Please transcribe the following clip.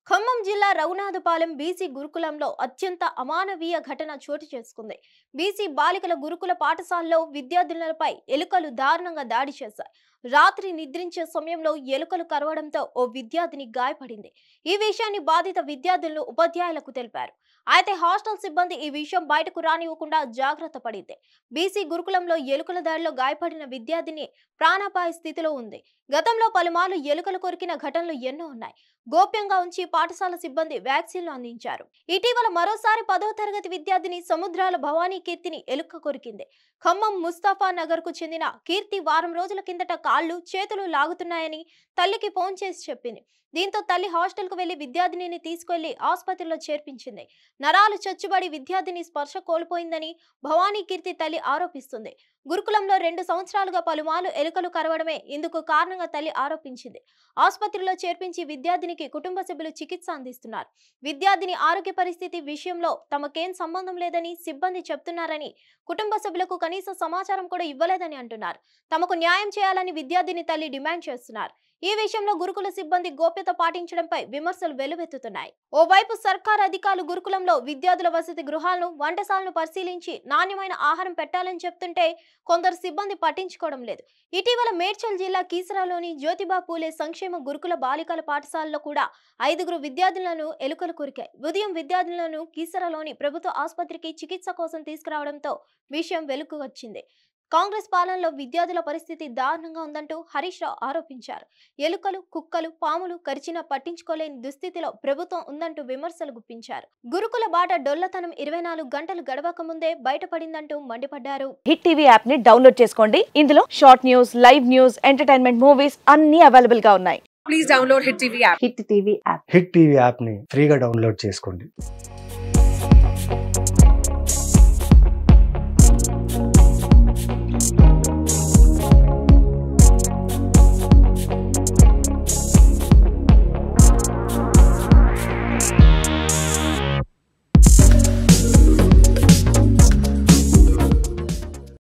ఖమ్మం జిల్లా రఘునాథపాలెం బీసీ గురుకులంలో అత్యంత అమానవీయ ఘటన చోటు చేసుకుంది. బీసీ బాలికల గురుకుల పాఠశాలలో విద్యార్థులపై ఎలుకలు దారుణంగా దాడి చేశాయి. రాత్రి నిద్రించే సమయంలో ఎలుకలు కరవడంతో ఓ విద్యార్థిని గాయపడింది. ఈ విషయాన్ని బాధిత విద్యార్థులు ఉపాధ్యాయులకు తెలిపారు. అయితే హాస్టల్ సిబ్బంది ఈ విషయం బయటకు రానివ్వకుండా జాగ్రత్త పడింది. బీసీ గురుకులంలో ఎలుకల దాడిలో గాయపడిన విద్యార్థిని ప్రాణాపాయ స్థితిలో ఉంది. గతంలో పలుమార్లు ఎలుకలు కొరికిన ఘటనలు ఎన్నో ఉన్నాయి. గోప్యంగా ఉంచి పాఠశాల సిబ్బంది వ్యాక్సిన్లు అందించారు. ఇటీవల మరోసారి 10వ తరగతి విద్యార్థిని సముద్రాల భవానీ కీర్తిని ఎలుక కొరికింది. ఖమ్మం ముస్తాఫా నగర్ కు చెందిన కీర్తి వారం రోజుల కిందట కాళ్ళు చేతులు లాగుతున్నాయని తల్లికి ఫోన్ చేసి చెప్పింది. దీంతో తల్లి హాస్టల్ కు వెళ్లి విద్యార్థినిని తీసుకెళ్లి ఆసుపత్రిలో చేర్పించింది. నరాలు చచ్చుబడి విద్యార్థిని స్పర్శ కోల్పోయిందని భవానీ కీర్తి తల్లి ఆరోపిస్తుంది. గురుకులంలో 2 సంవత్సరాలుగా పలుమార్లు ఎలుకలు కరవడమే ఇందుకు కారణంగా తల్లి ఆరోపించింది. ఆసుపత్రిలో చేర్పించి విద్యార్థినికి కుటుంబ సభ్యులు చికిత్స అందిస్తున్నారు. విద్యార్థిని ఆరోగ్య పరిస్థితి విషయంలో తమకేం సంబంధం లేదని సిబ్బంది చెప్తున్నారని, కుటుంబ సభ్యులకు కనీస సమాచారం కూడా ఇవ్వలేదని అంటున్నారు. తమకు న్యాయం చేయాలని విద్యార్థిని తల్లి డిమాండ్ చేస్తున్నారు. ఈ విషయంలో గురుకుల సిబ్బంది గోప్యత పాటించడంపై విమర్శలు వెల్లువెత్తుతున్నాయి. ఓవైపు సర్కార్ అధికారులు గురుకులంలో విద్యార్థుల వసతి గృహాలను, వంటశాలను పరిశీలించి నాణ్యమైన ఆహారం పెట్టాలని చెప్తుంటే కొందరు సిబ్బంది పట్టించుకోవడం లేదు. ఇటీవల మేడ్చల్ జిల్లా కీసరాలోని జ్యోతిబా పూలే సంక్షేమ గురుకుల బాలికల పాఠశాలలో కూడా 5గురు విద్యార్థులను ఎలుకలు కొరికాయి. ఉదయం విద్యార్థులను కీసరాలోని ప్రభుత్వ ఆసుపత్రికి చికిత్స కోసం తీసుకురావడంతో విషయం వెలుగుకు వచ్చింది. కాంగ్రెస్ పాలనలో విద్యార్థుల పరిస్థితి దారుణంగా ఉందంటూ హరీష్ రావు ఆరోపించారు. ఎలుకలు, కుక్కలు, పాములు కరిచినా పట్టించుకోలేని దుస్థితిలో ప్రభుత్వం ఉందంటూ విమర్శలు గుప్పించారు. గురుకుల బాట డొల్లతనం 24 గంటలు గడవక ముందే బయటపడిందంటూ మండిపడ్డారు. హిట్ టీవీ యాప్ ని డౌన్లోడ్ చేసుకోండి. ఇందులో short news, live news, entertainment movies అన్ని అవైలబుల్ గా ఉన్నాయి. Please download hit TV app. Hit TV app. Hit TV app ని ఫ్రీగా డౌన్లోడ్ చేసుకోండి.